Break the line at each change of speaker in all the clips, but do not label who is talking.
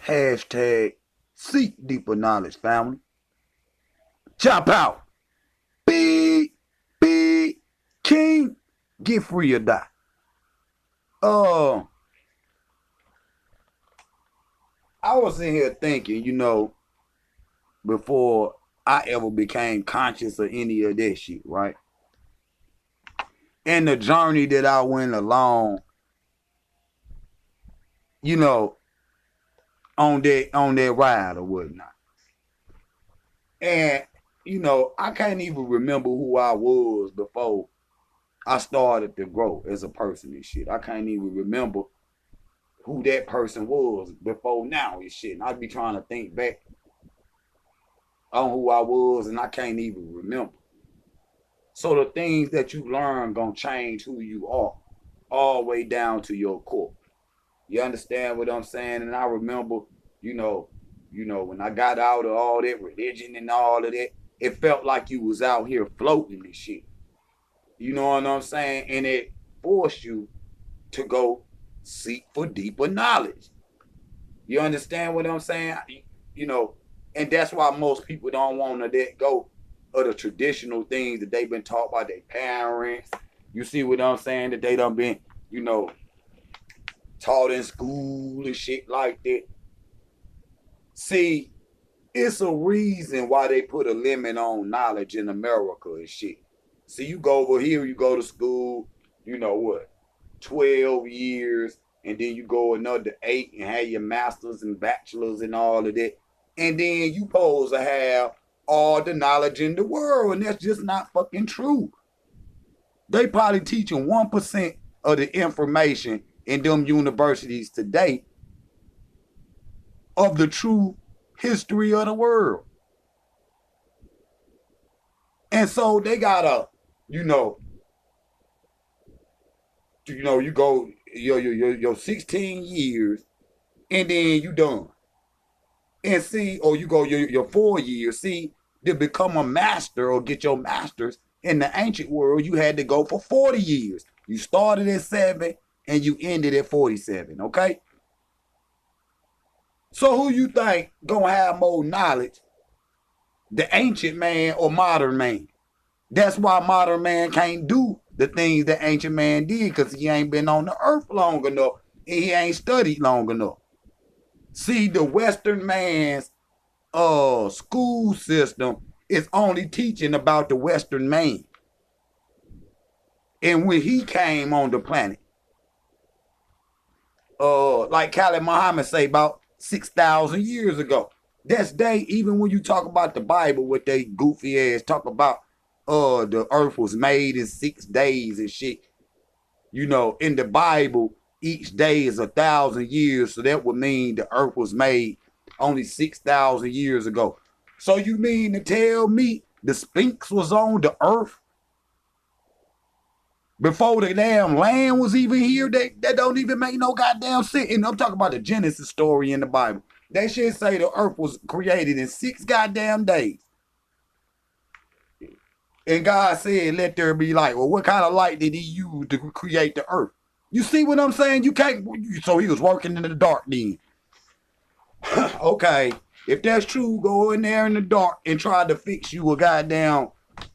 Hashtag seek deeper knowledge, family. Chop out. Big, big king. Get free or die. Uh, I was in here thinking, before I ever became conscious of any of that shit, right? And the journey that I went along, you know, on that ride or whatnot. And, I can't even remember who I was before I started to grow as a person and shit. I can't even remember who that person was before now and shit. And I'd be trying to think back on who I was and I can't even remember. So the things that you learn gonna change who you are all the way down to your core. You understand what I'm saying? And I remember, when I got out of all that religion and all of that, it felt like you was out here floating and shit. You know what I'm saying? And it forced you to go seek for deeper knowledge. You understand what I'm saying? You know, and that's why most people don't want to let go of the traditional things that they've been taught by their parents. You see what I'm saying? That they done been, taught in school and shit like that. See, it's a reason why they put a limit on knowledge in America and shit. See, you go over here, you go to school, 12 years, and then you go another 8 and have your masters and bachelors and all of that. And then you supposed to have all the knowledge in the world, and that's just not fucking true. They probably teaching 1% of the information in them universities today of the true history of the world. And so they gotta, you go your 16 years and then you done. And see, or you go your 4 years, see, to become a master or get your master's in the ancient world, you had to go for 40 years. You started at 7 and you ended at 47, okay? So who you think gonna have more knowledge, the ancient man or modern man? That's why modern man can't do the things that ancient man did, because he ain't been on the earth long enough and he ain't studied long enough. See, the Western man's school system is only teaching about the Western man. And when he came on the planet, like Khalid Muhammad say, about 6,000 years ago. That's they, even when you talk about the Bible, what they goofy ass talk about, the earth was made in 6 days and shit. In the Bible, each day is 1,000 years, so that would mean the earth was made only 6,000 years ago. So you mean to tell me the Sphinx was on the earth before the damn land was even here? That don't even make no goddamn sense. And I'm talking about the Genesis story in the Bible. They should say the earth was created in 6 goddamn days. And God said, let there be light. Well, what kind of light did he use to create the earth? You see what I'm saying? You can't. So he was working in the dark then. Okay, if that's true, go in there in the dark and try to fix you a goddamn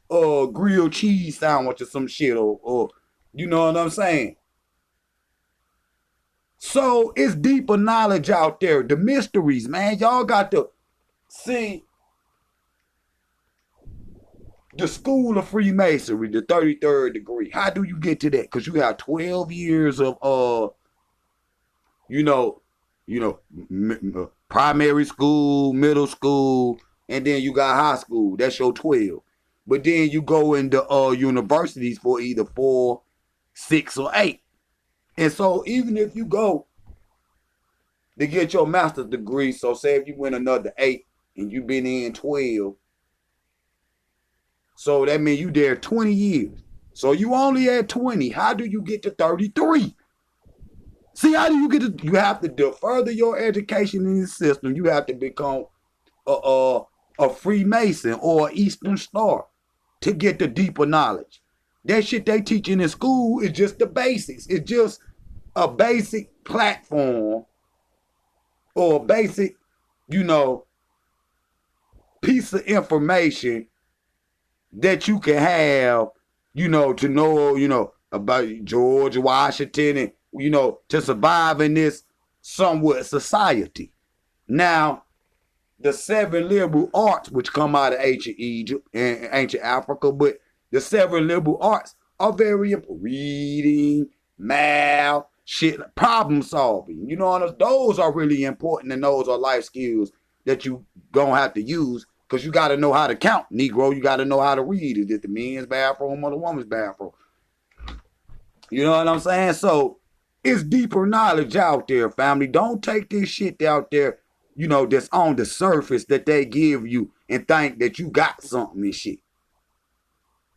grilled cheese sandwich or some shit, or you know what I'm saying? So it's deeper knowledge out there. The mysteries, man. Y'all got to see the school of Freemasonry, the 33rd degree. How do you get to that? Because you have 12 years of primary school, middle school, and then you got high school. That's your 12. But then you go into universities for either 4, 6, or 8. And so even if you go to get your master's degree, so say if you went another 8 and you've been in 12, so that means you there 20 years. So you only at 20. How do you get to 33? See, how do you get to? You have to further your education in the system. You have to become a Freemason or an Eastern Star to get the deeper knowledge. That shit they teaching in school is just the basics. It's just a basic platform or a basic, you know, piece of information that you can have, to know, about George Washington and, to survive in this somewhat society. Now, the 7 liberal arts, which come out of ancient Egypt and ancient Africa, but the 7 liberal arts are very important. Reading, math, shit, problem solving. Those are really important, and those are life skills that you gonna have to use, because you got to know how to count, Negro. You got to know how to read. Is it the men's bathroom or the woman's bathroom? You know what I'm saying? So it's deeper knowledge out there, family. Don't take this shit out there, that's on the surface that they give you and think that you got something and shit.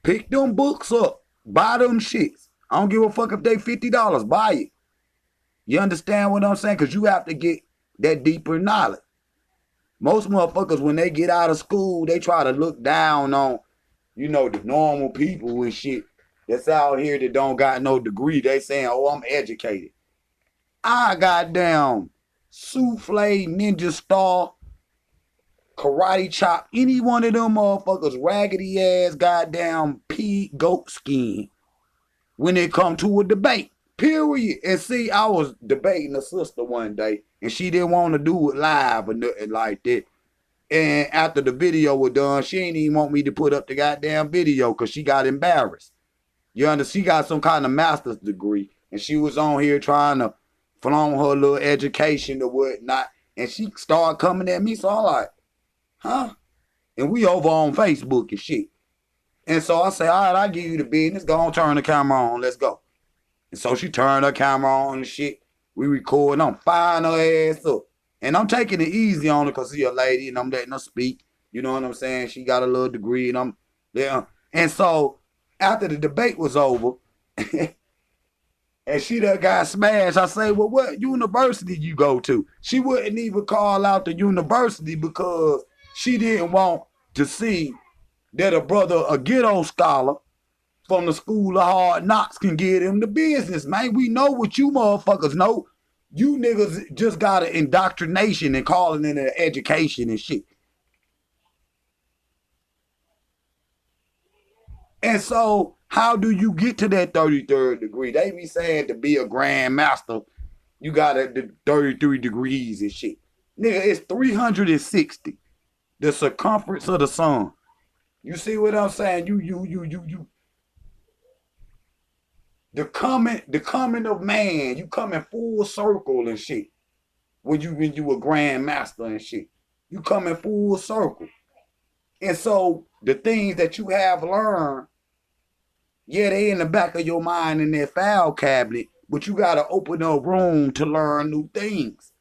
Pick them books up. Buy them shits. I don't give a fuck if they $50. Buy it. You understand what I'm saying? Because you have to get that deeper knowledge. Most motherfuckers, when they get out of school, they try to look down on, the normal people and shit that's out here that don't got no degree. They saying, oh, I'm educated. I goddamn souffle, ninja star, karate chop, any one of them motherfuckers, raggedy ass goddamn pig goat skin when it come to a debate. Period. And see, I was debating a sister one day, and she didn't want to do it live or nothing like that. And after the video was done, she didn't even want me to put up the goddamn video because she got embarrassed. You understand? She got some kind of master's degree, and she was on here trying to flaunt her little education or whatnot, and she started coming at me, so I'm like, huh? And we over on Facebook and shit. And so I say, all right, I'll give you the business. Go on, turn the camera on. Let's go. And so she turned her camera on and shit. We recording. I'm firing her ass up. And I'm taking it easy on her because she's a lady and I'm letting her speak. You know what I'm saying? She got a little degree and I'm there. And so after the debate was over, and she done got smashed, I say, well, what university you go to? She wouldn't even call out the university because she didn't want to see that a brother, a ghetto scholar from the school of hard knocks, can get him the business, man. We know what you motherfuckers know. You niggas just got an indoctrination and calling it an education and shit. And so how do you get to that 33rd degree? They be saying to be a grand master, you got 33 degrees and shit. Nigga, it's 360. The circumference of the sun. You see what I'm saying? You. The coming of man, you come in full circle and shit. When you a grand master and shit. You come in full circle. And so the things that you have learned, yeah, they in the back of your mind in that file cabinet, but you gotta open up room to learn new things.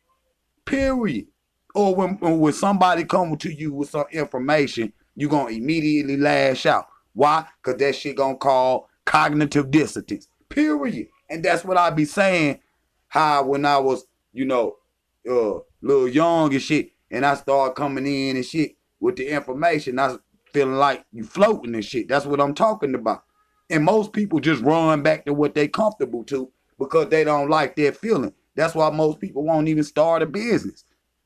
Period. Or when somebody comes to you with some information, you gonna immediately lash out. Why? Because that shit gonna call cognitive dissonance. Period. And that's what I be saying, how when I was, little young and shit, and I started coming in and shit with the information, I was feeling like you floating and shit. That's what I'm talking about. And most people just run back to what they comfortable to because they don't like their feeling. That's why most people won't even start a business.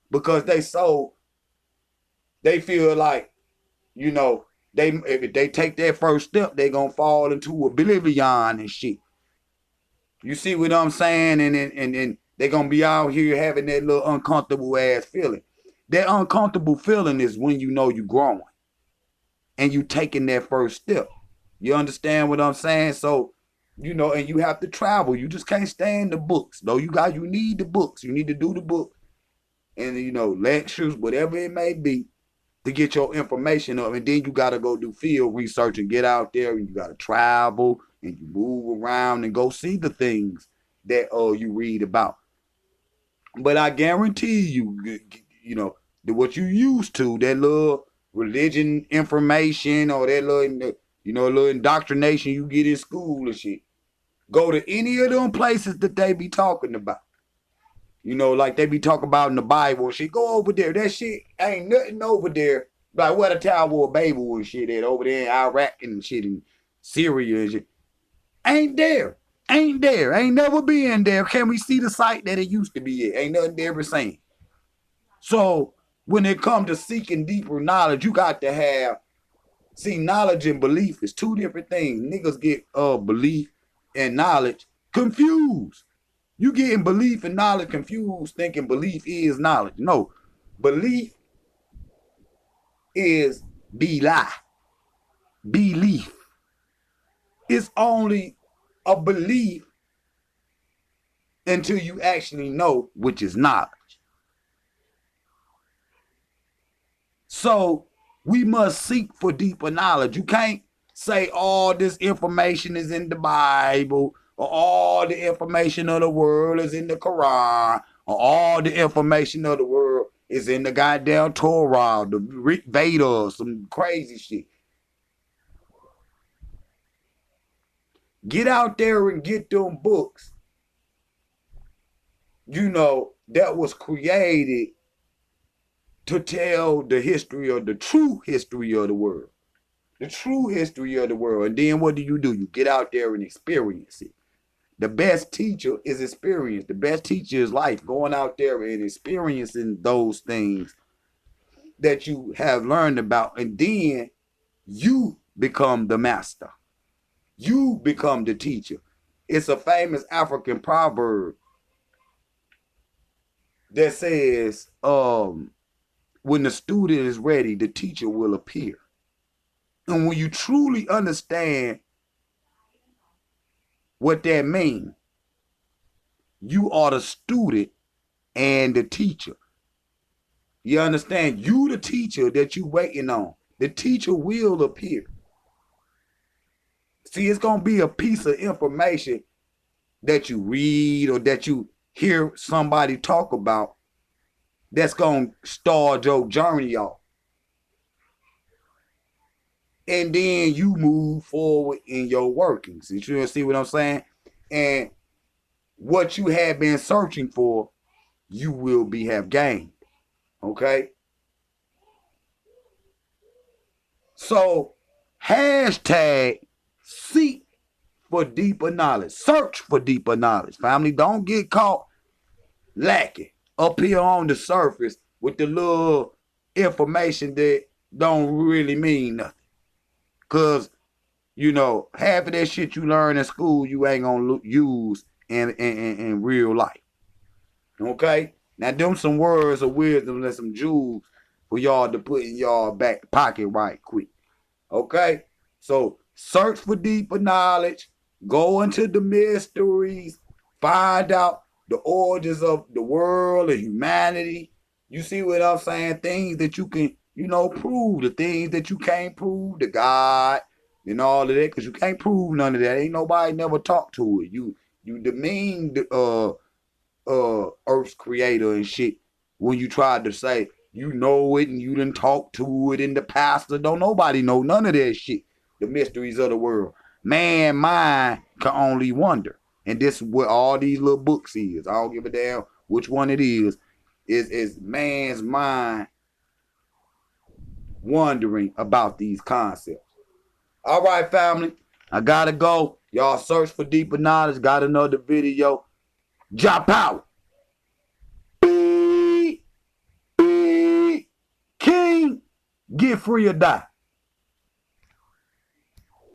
Because they feel like, if they take that first step, they gonna fall into oblivion and shit. You see what I'm saying? And they gonna be out here having that little uncomfortable ass feeling. That uncomfortable feeling is when you know you're growing and you taking that first step. You understand what I'm saying? So, and you have to travel. You just can't stay in the books. No, you need the books. You need to do the book. And, lectures, whatever it may be, to get your information up. And then you got to go do field research and get out there. And you got to travel and you move around and go see the things that you read about. But I guarantee you, what you used to, that little religion information or that little, little indoctrination you get in school and shit. Go to any of them places that they be talking about. Like they be talking about in the Bible and shit. Go over there. That shit ain't nothing over there. Like where the Tower of Babel and shit at over there in Iraq and shit and Syria and shit. Ain't there. Ain't there. Ain't never been there. Can we see the site that it used to be at? Ain't nothing there ever saying. So when it comes to seeking deeper knowledge, you got to have, see, knowledge and belief is two different things. Niggas get belief and knowledge confused. You getting belief and knowledge confused, thinking belief is knowledge. No, belief is belief. It's only a belief until you actually know, which is knowledge. So we must seek for deeper knowledge. You can't say all this information is in the Bible, or all the information of the world is in the Quran, or all the information of the world is in the goddamn Torah, the Vedas, some crazy shit. Get out there and get them books, you know, that was created to tell the history of the true history of the world. The true history of the world. And then what do? You get out there and experience it. The best teacher is experience. The best teacher is life. Going out there and experiencing those things that you have learned about. And then you become the master. You become the teacher. It's a famous African proverb that says, when the student is ready, the teacher will appear. And when you truly understand what that means, you are the student and the teacher. You understand? You the teacher that you waiting on. The teacher will appear. See, it's going to be a piece of information that you read or that you hear somebody talk about that's going to start your journey off. And then you move forward in your workings. You see what I'm saying? And what you have been searching for, you will have gained. Okay? So, hashtag seek for deeper knowledge. Search for deeper knowledge. Family, don't get caught lacking up here on the surface with the little information that don't really mean nothing. Because, you know, half of that shit you learn in school, you ain't going to use in real life. Okay? Now, them some words of wisdom and some jewels for y'all to put in y'all back pocket right quick. Okay? So, search for deeper knowledge. Go into the mysteries. Find out the origins of the world and humanity. You see what I'm saying? Things that you can, you know, prove. The things that you can't prove. The God and all of that. Because you can't prove none of that. Ain't nobody never talked to it. You demean the Earth's creator and shit when you tried to say you know it and you didn't talk to it in the past. Don't nobody know none of that shit. The mysteries of the world. Man mind can only wonder. And this is what all these little books is. I don't give a damn which one it is. Is man's mind wondering about these concepts. All right, family. I gotta go. Y'all search for deeper knowledge. Got another video. Drop out. King. Get free or die.